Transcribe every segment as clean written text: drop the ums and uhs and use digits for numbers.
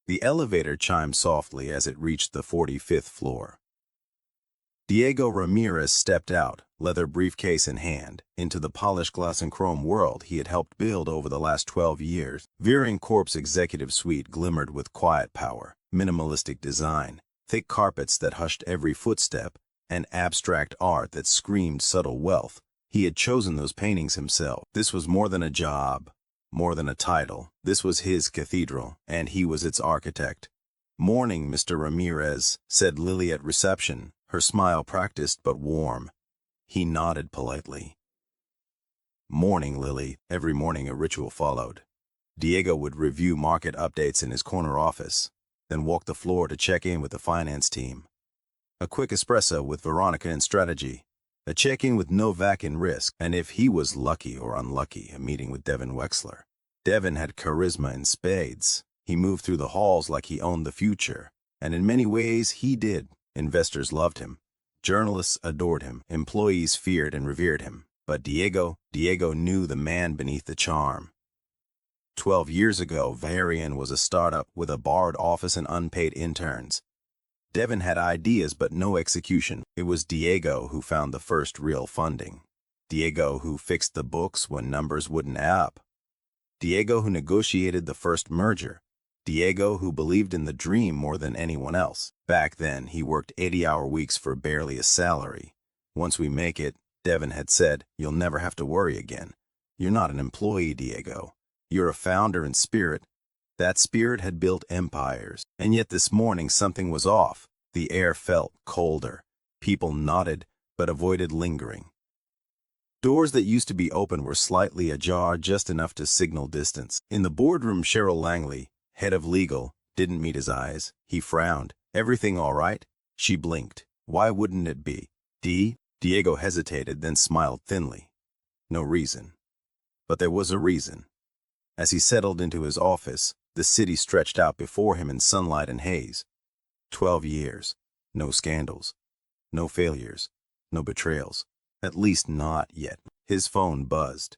The elevator chimed softly as it reached the 45th floor. Diego Ramirez stepped out, leather briefcase in hand, into the polished glass and chrome world he had helped build over the last 12 years. Veering Corp's executive suite glimmered with quiet power, minimalistic design, thick carpets that hushed every footstep, and abstract art that screamed subtle wealth. He had chosen those paintings himself. This was more than a job, more than a title. This was his cathedral, and he was its architect. "Morning, Mr. Ramirez," said Lily at reception, her smile practiced but warm. He nodded politely. "Morning, Lily." Every morning a ritual followed. Diego would review market updates in his corner office, then walk the floor to check in with the finance team. A quick espresso with Veronica in strategy, a check-in with Novak in risk, and if he was lucky or unlucky, a meeting with Devin Wexler. Devin had charisma in spades. He moved through the halls like he owned the future, and in many ways he did. Investors loved him. Journalists adored him. Employees feared and revered him. But Diego knew the man beneath the charm. 12 years ago, Varian was a startup with a borrowed office and unpaid interns. Devin had ideas but no execution. It was Diego who found the first real funding. Diego who fixed the books when numbers wouldn't add up. Diego who negotiated the first merger. Diego who believed in the dream more than anyone else. Back then, he worked 80-hour weeks for barely a salary. "Once we make it," Devin had said, "you'll never have to worry again. You're not an employee, Diego. You're a founder in spirit." That spirit had built empires. And yet this morning something was off. The air felt colder. People nodded, but avoided lingering. Doors that used to be open were slightly ajar, just enough to signal distance. In the boardroom, Cheryl Langley, head of legal, didn't meet his eyes. He frowned. "Everything all right?" She blinked. "Why wouldn't it be?" Diego hesitated, then smiled thinly. No reason. But there was a reason. As he settled into his office, the city stretched out before him in sunlight and haze. 12 years. No scandals. No failures. No betrayals. At least not yet. His phone buzzed.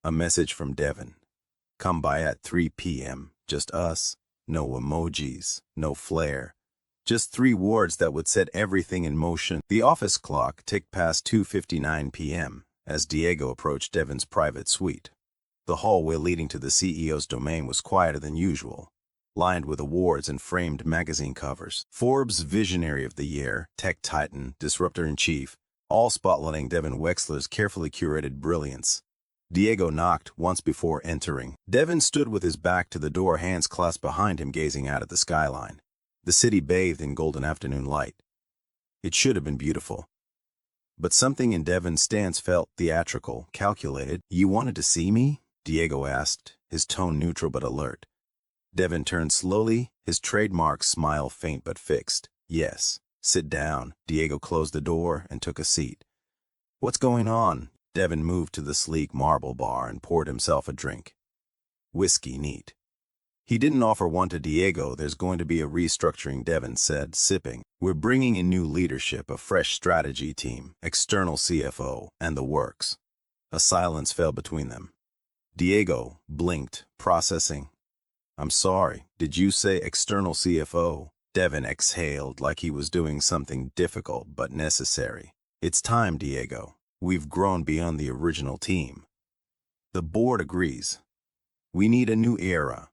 A message from Devin. "Come by at 3 p.m. Just us. No emojis. No flair. Just 3 words that would set everything in motion." The office clock ticked past 2:59 p.m. as Diego approached Devin's private suite. The hallway leading to the CEO's domain was quieter than usual, lined with awards and framed magazine covers. Forbes Visionary of the Year, Tech Titan, Disruptor-in-Chief, all spotlighting Devin Wexler's carefully curated brilliance. Diego knocked once before entering. Devin stood with his back to the door, hands clasped behind him, gazing out at the skyline. The city bathed in golden afternoon light. It should have been beautiful. But something in Devin's stance felt theatrical, calculated. "You wanted to see me?" Diego asked, his tone neutral but alert. Devin turned slowly, his trademark smile faint but fixed. "Yes. Sit down." Diego closed the door and took a seat. "What's going on?" Devin moved to the sleek marble bar and poured himself a drink. "Whiskey, neat." He didn't offer one to Diego. "There's going to be a restructuring," Devin said, sipping. "We're bringing in new leadership, a fresh strategy team, external CFO, and the works." A silence fell between them. Diego blinked, processing. "I'm sorry, did you say external CFO?" Devin exhaled like he was doing something difficult but necessary. "It's time, Diego. We've grown beyond the original team." "The board agrees. We need a new era."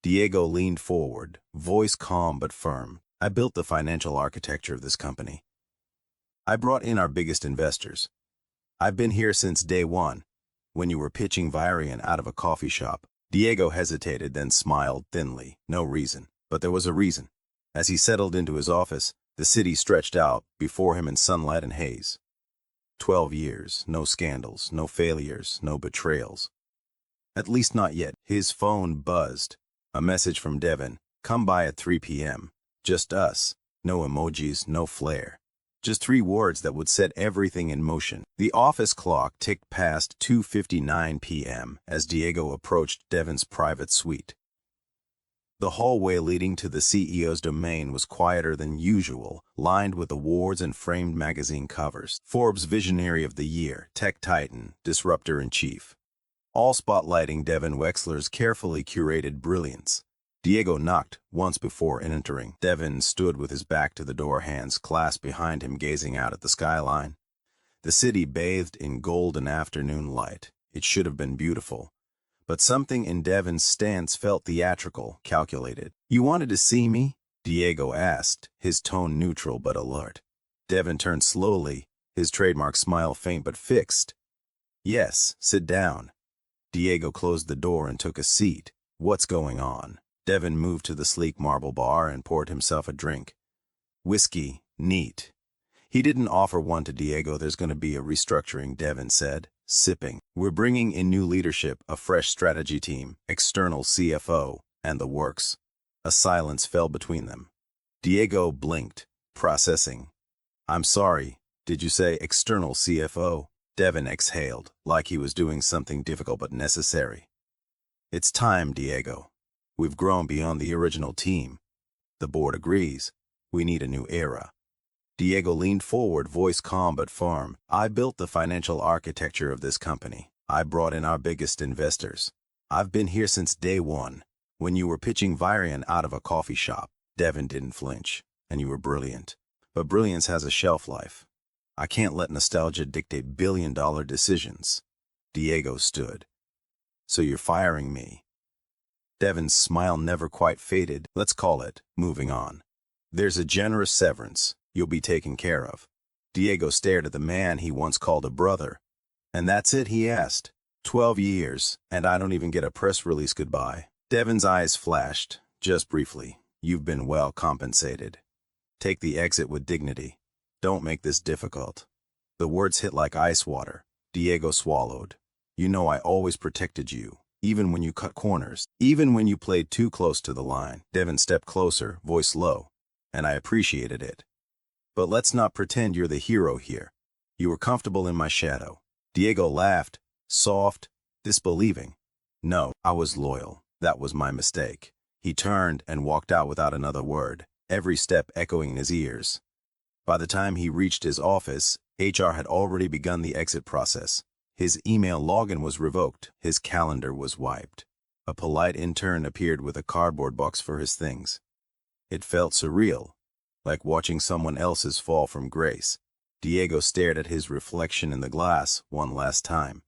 Diego leaned forward, voice calm but firm. "I built the financial architecture of this company. I brought in our biggest investors. I've been here since day one, when you were pitching Varian out of a coffee shop." Diego hesitated, then smiled thinly. No reason. But there was a reason. As he settled into his office, the city stretched out before him in sunlight and haze. 12 years, no scandals, no failures, no betrayals. At least not yet. His phone buzzed. A message from Devin. "Come by at 3 p.m. Just us. No emojis, no flair. Just 3 words that would set everything in motion." The office clock ticked past 2:59 p.m. as Diego approached Devin's private suite. The hallway leading to the CEO's domain was quieter than usual, lined with awards and framed magazine covers. Forbes Visionary of the Year, Tech Titan, Disruptor-in-Chief. All spotlighting Devin Wexler's carefully curated brilliance. Diego knocked once before entering. Devin stood with his back to the door, hands clasped behind him, gazing out at the skyline. The city bathed in golden afternoon light. It should have been beautiful. But something in Devin's stance felt theatrical, calculated. "You wanted to see me?" Diego asked, his tone neutral but alert. Devin turned slowly, his trademark smile faint but fixed. "Yes, sit down." Diego closed the door and took a seat. "What's going on?" Devin moved to the sleek marble bar and poured himself a drink. "Whiskey, neat." He didn't offer one to Diego. "There's going to be a restructuring," Devin said, sipping. "We're bringing in new leadership, a fresh strategy team, external CFO, and the works." A silence fell between them. Diego blinked, processing. "I'm sorry, did you say external CFO?" Devin exhaled, like he was doing something difficult but necessary. "It's time, Diego. We've grown beyond the original team. The board agrees. We need a new era." Diego leaned forward, voice calm but firm. "I built the financial architecture of this company. I brought in our biggest investors. I've been here since day one, when you were pitching Virion out of a coffee shop." Devin didn't flinch. "And you were brilliant. But brilliance has a shelf life. I can't let nostalgia dictate billion-dollar decisions." Diego stood. "So you're firing me?" Devin's smile never quite faded. "Let's call it moving on. There's a generous severance. You'll be taken care of." Diego stared at the man he once called a brother. "And that's it?" he asked. 12 years, and I don't even get a press release goodbye." Devin's eyes flashed, just briefly. "You've been well compensated. Take the exit with dignity. Don't make this difficult." The words hit like ice water. Diego swallowed. "You know I always protected you, even when you cut corners, even when you played too close to the line." Devin stepped closer, voice low. "And I appreciated it. But let's not pretend you're the hero here. You were comfortable in my shadow." Diego laughed, soft, disbelieving. "No, I was loyal. That was my mistake." He turned and walked out without another word, every step echoing in his ears. By the time he reached his office, HR had already begun the exit process. His email login was revoked. His calendar was wiped. A polite intern appeared with a cardboard box for his things. It felt surreal, like watching someone else's fall from grace. Diego stared at his reflection in the glass one last time.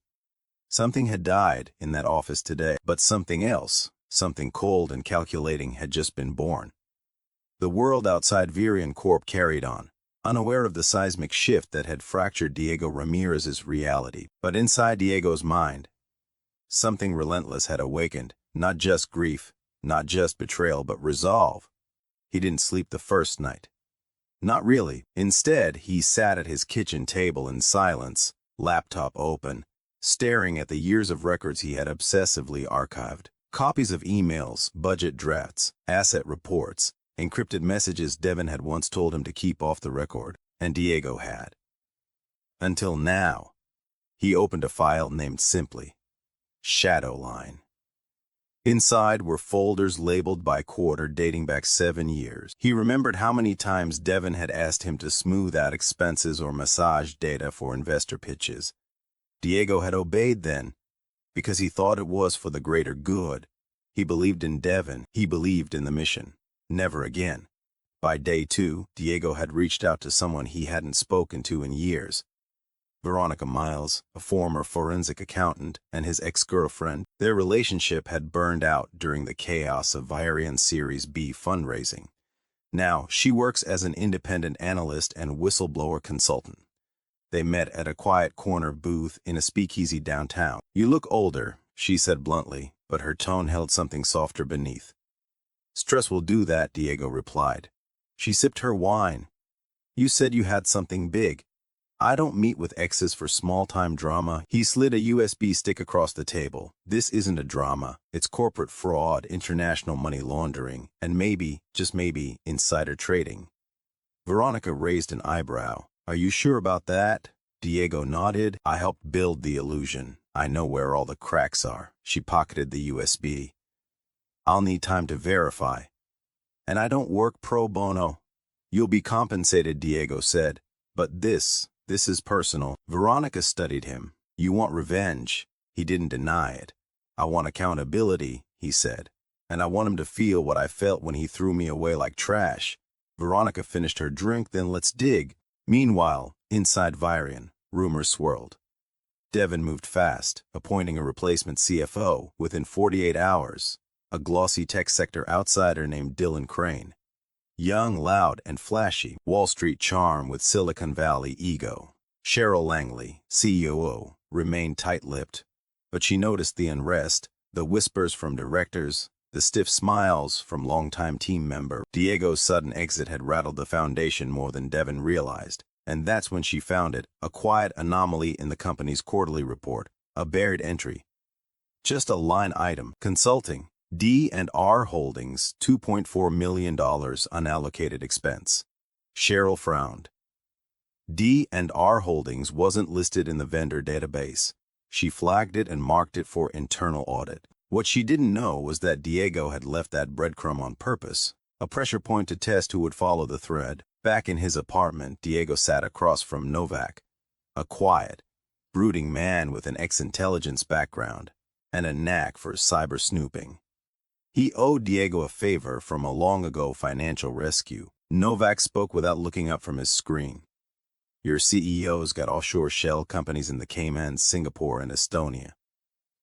Something had died in that office today, but something else, something cold and calculating, had just been born. The world outside Virion Corp carried on, unaware of the seismic shift that had fractured Diego Ramirez's reality. But inside Diego's mind, something relentless had awakened, not just grief, not just betrayal, but resolve. He didn't sleep the first night. Not really. Instead, he sat at his kitchen table in silence, laptop open, staring at the years of records he had obsessively archived. Copies of emails, budget drafts, asset reports, encrypted messages Devin had once told him to keep off the record, and Diego had. Until now. He opened a file named simply Shadowline. Inside were folders labeled by quarter dating back 7 years. He remembered how many times Devin had asked him to smooth out expenses or massage data for investor pitches. Diego had obeyed then, because he thought it was for the greater good. He believed in Devin. He believed in the mission. Never again. By day 2, Diego had reached out to someone he hadn't spoken to in years. Veronica Miles, a former forensic accountant, and his ex-girlfriend. Their relationship had burned out during the chaos of Virion Series B fundraising. Now, she works as an independent analyst and whistleblower consultant. They met at a quiet corner booth in a speakeasy downtown. "You look older," she said bluntly, but her tone held something softer beneath. "Stress will do that," Diego replied. She sipped her wine. "You said you had something big." "I don't meet with exes for small-time drama." He slid a USB stick across the table. "This isn't a drama. It's corporate fraud, international money laundering, and maybe, just maybe, insider trading." Veronica raised an eyebrow. "Are you sure about that?" Diego nodded. "I helped build the illusion. I know where all the cracks are." She pocketed the USB. "I'll need time to verify. And I don't work pro bono." "You'll be compensated," Diego said. "But this is personal." Veronica studied him. "You want revenge." He didn't deny it. "I want accountability," he said. and I want him to feel what I felt when he threw me away like trash. Veronica finished her drink, then let's dig. Meanwhile, inside Vyrian, rumors swirled. Devon moved fast, appointing a replacement CFO within 48 hours, a glossy tech sector outsider named Dylan Crane. Young, loud, and flashy, Wall Street charm with Silicon Valley ego. Cheryl Langley, COO, remained tight-lipped, but she noticed the unrest, the whispers from directors, the stiff smiles from longtime team member. Diego's sudden exit had rattled the foundation more than Devon realized, and that's when she found it, a quiet anomaly in the company's quarterly report, a buried entry. Just a line item, consulting, D&R Holdings, $2.4 million unallocated expense. Cheryl frowned. D&R Holdings wasn't listed in the vendor database. She flagged it and marked it for internal audit. What she didn't know was that Diego had left that breadcrumb on purpose, a pressure point to test who would follow the thread. Back in his apartment, Diego sat across from Novak, a quiet, brooding man with an ex-intelligence background and a knack for cyber snooping. He owed Diego a favor from a long-ago financial rescue. Novak spoke without looking up from his screen. Your CEO's got offshore shell companies in the Caymans, Singapore, and Estonia.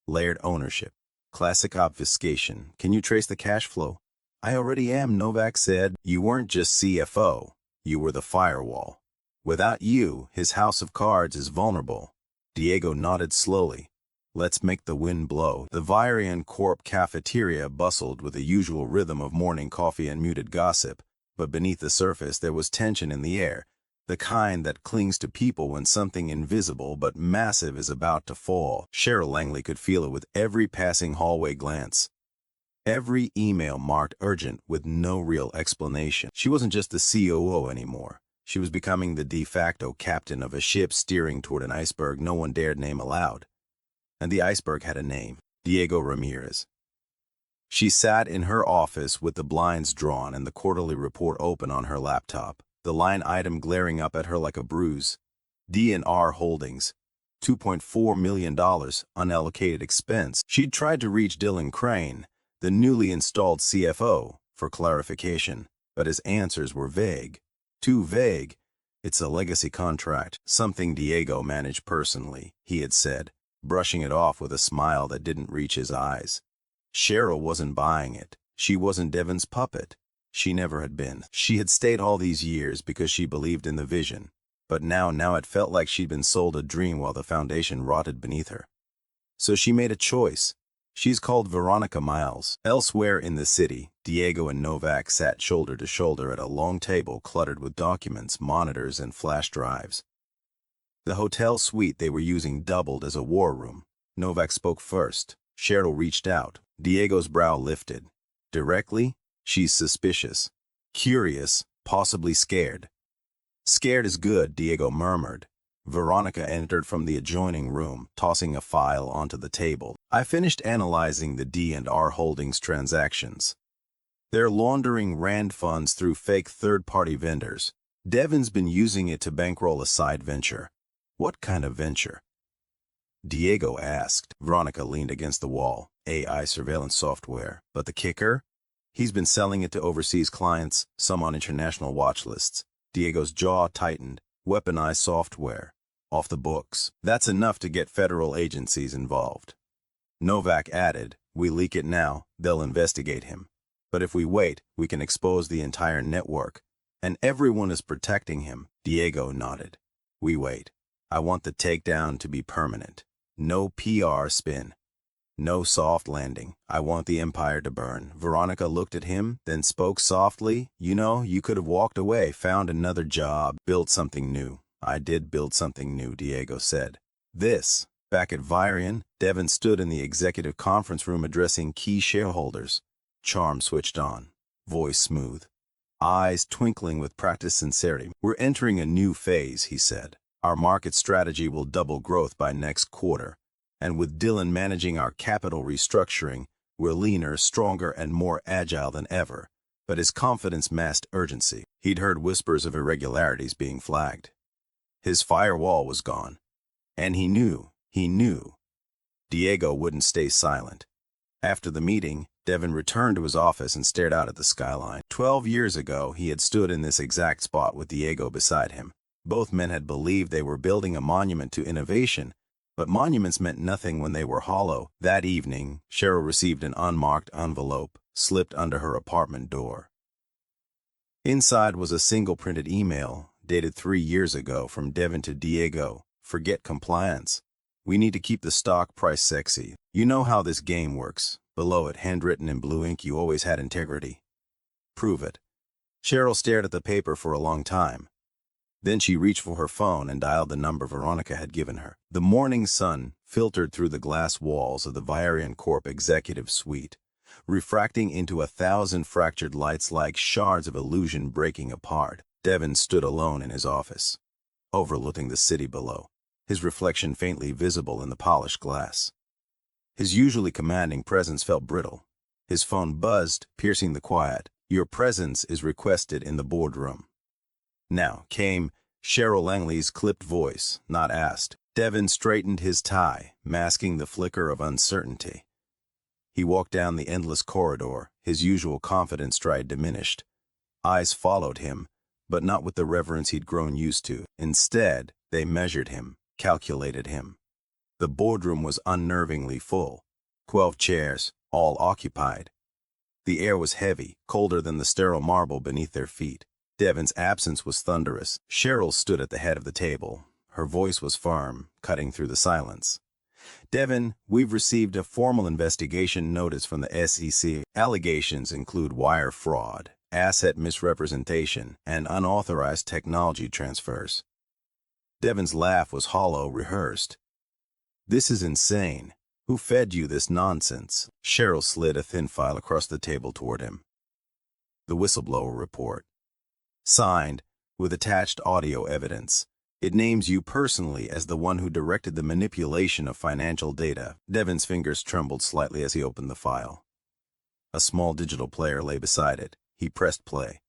Layered ownership. Classic obfuscation. Can you trace the cash flow? I already am, Novak said. You weren't just CFO. You were the firewall. Without you, his house of cards is vulnerable. Diego nodded slowly. Let's make the wind blow. The Vyrian Corp cafeteria bustled with the usual rhythm of morning coffee and muted gossip, but beneath the surface there was tension in the air, the kind that clings to people when something invisible but massive is about to fall. Cheryl Langley could feel it with every passing hallway glance. Every email marked urgent with no real explanation. She wasn't just the COO anymore. She was becoming the de facto captain of a ship steering toward an iceberg no one dared name aloud. And the iceberg had a name, Diego Ramirez. She sat in her office with the blinds drawn and the quarterly report open on her laptop, the line item glaring up at her like a bruise. D&R Holdings, $2.4 million unallocated expense. She'd tried to reach Dylan Crane, the newly installed CFO, for clarification, but his answers were vague. Too vague. It's a legacy contract, something Diego managed personally, he had said, brushing it off with a smile that didn't reach his eyes. Cheryl wasn't buying it. She wasn't Devon's puppet. She never had been. She had stayed all these years because she believed in the vision, but now it felt like she'd been sold a dream while the foundation rotted beneath her. So she made a choice. She's called Veronica Miles. Elsewhere in the city, Diego and Novak sat shoulder to shoulder at a long table cluttered with documents, monitors, and flash drives. The hotel suite they were using doubled as a war room. Novak spoke first. Cheryl reached out. Diego's brow lifted. Directly, she's suspicious. Curious, possibly scared. Scared is good, Diego murmured. Veronica entered from the adjoining room, tossing a file onto the table. I finished analyzing the D&R Holdings transactions. They're laundering Rand funds through fake third-party vendors. Devon's been using it to bankroll a side venture. What kind of venture? Diego asked. Veronica leaned against the wall. AI surveillance software. But the kicker? He's been selling it to overseas clients, some on international watch lists. Diego's jaw tightened. Weaponized software. Off the books. That's enough to get federal agencies involved. Novak added, we leak it now, they'll investigate him. But if we wait, we can expose the entire network. And everyone is protecting him. Diego nodded. We wait. I want the takedown to be permanent. No PR spin. No soft landing. I want the empire to burn. Veronica looked at him, then spoke softly. You know, you could have walked away, found another job, built something new. I did build something new, Diego said. Back at Vyrian, Devon stood in the executive conference room addressing key shareholders. Charm switched on, voice smooth, eyes twinkling with practiced sincerity. We're entering a new phase, he said. Our market strategy will double growth by next quarter. And with Dylan managing our capital restructuring, we're leaner, stronger, and more agile than ever. But his confidence masked urgency. He'd heard whispers of irregularities being flagged. His firewall was gone. And he knew. Diego wouldn't stay silent. After the meeting, Devin returned to his office and stared out at the skyline. 12 years ago, he had stood in this exact spot with Diego beside him. Both men had believed they were building a monument to innovation, but monuments meant nothing when they were hollow. That evening, Cheryl received an unmarked envelope slipped under her apartment door. Inside was a single printed email, dated 3 years ago, from Devin to Diego. Forget compliance. We need to keep the stock price sexy. You know how this game works. Below it, handwritten in blue ink, you always had integrity. Prove it. Cheryl stared at the paper for a long time. Then she reached for her phone and dialed the number Veronica had given her. The morning sun filtered through the glass walls of the Vyrian Corp executive suite, refracting into 1,000 fractured lights like shards of illusion breaking apart. Devin stood alone in his office, overlooking the city below, his reflection faintly visible in the polished glass. His usually commanding presence felt brittle. His phone buzzed, piercing the quiet. Your presence is requested in the boardroom. Now came Cheryl Langley's clipped voice, not asked. Devin straightened his tie, masking the flicker of uncertainty. He walked down the endless corridor, his usual confidence stride diminished. Eyes followed him, but not with the reverence he'd grown used to. Instead, they measured him, calculated him. The boardroom was unnervingly full. 12 chairs, all occupied. The air was heavy, colder than the sterile marble beneath their feet. Devin's absence was thunderous. Cheryl stood at the head of the table. Her voice was firm, cutting through the silence. Devin, we've received a formal investigation notice from the SEC. Allegations include wire fraud, asset misrepresentation, and unauthorized technology transfers. Devin's laugh was hollow, rehearsed. This is insane. Who fed you this nonsense? Cheryl slid a thin file across the table toward him. The whistleblower report. Signed, with attached audio evidence. It names you personally as the one who directed the manipulation of financial data. Devin's fingers trembled slightly as he opened the file. A small digital player lay beside it. He pressed play.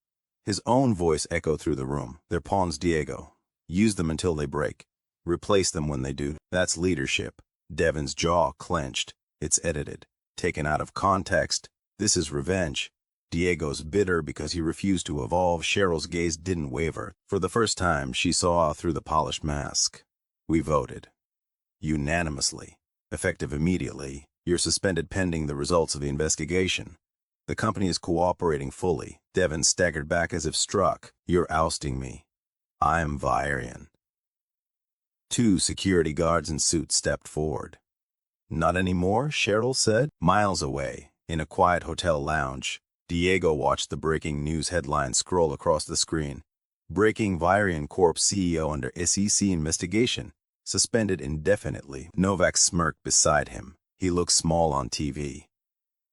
His own voice echoed through the room. They're pawns, Diego. Use them until they break. Replace them when they do. That's leadership. Devin's jaw clenched. It's edited. Taken out of context. This is revenge. Diego's bitter because he refused to evolve. Cheryl's gaze didn't waver. For the first time, she saw through the polished mask. We voted. Unanimously. Effective immediately. You're suspended pending the results of the investigation. The company is cooperating fully. Devin staggered back as if struck. You're ousting me. I'm Vyrian. 2 security guards in suits stepped forward. Not anymore, Cheryl said. Miles away, in a quiet hotel lounge, Diego watched the breaking news headline scroll across the screen. Breaking Vyrian Corp CEO under SEC investigation, suspended indefinitely. Novak smirked beside him. He looked small on TV.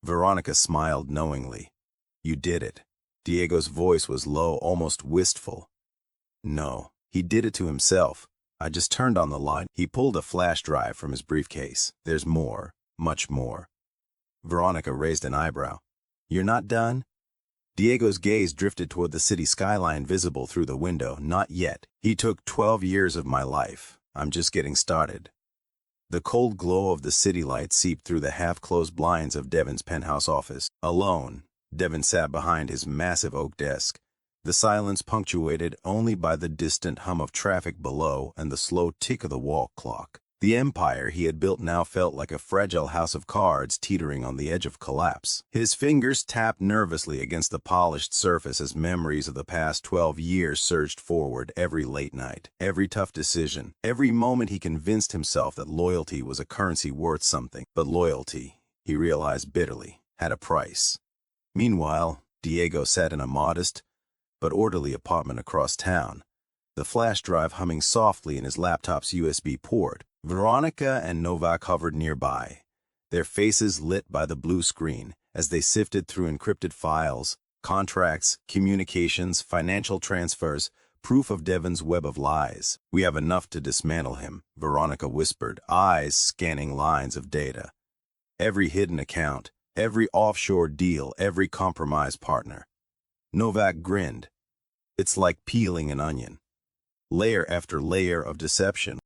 Veronica smiled knowingly. You did it. Diego's voice was low, almost wistful. No, he did it to himself. I just turned on the light. He pulled a flash drive from his briefcase. There's more, much more. Veronica raised an eyebrow. You're not done? Diego's gaze drifted toward the city skyline visible through the window. Not yet. He took 12 years of my life. I'm just getting started. The cold glow of the city light seeped through the half-closed blinds of Devin's penthouse office. Alone, Devin sat behind his massive oak desk, the silence punctuated only by the distant hum of traffic below and the slow tick of the wall clock. The empire he had built now felt like a fragile house of cards teetering on the edge of collapse. His fingers tapped nervously against the polished surface as memories of the past 12 years surged forward. Every late night, every tough decision, every moment he convinced himself that loyalty was a currency worth something. But loyalty, he realized bitterly, had a price. Meanwhile, Diego sat in a modest but orderly apartment across town, the flash drive humming softly in his laptop's USB port. Veronica and Novak hovered nearby, their faces lit by the blue screen as they sifted through encrypted files, contracts, communications, financial transfers, proof of Devin's web of lies. We have enough to dismantle him, Veronica whispered, eyes scanning lines of data. Every hidden account, every offshore deal, every compromise partner. Novak grinned. It's like peeling an onion. Layer after layer of deception.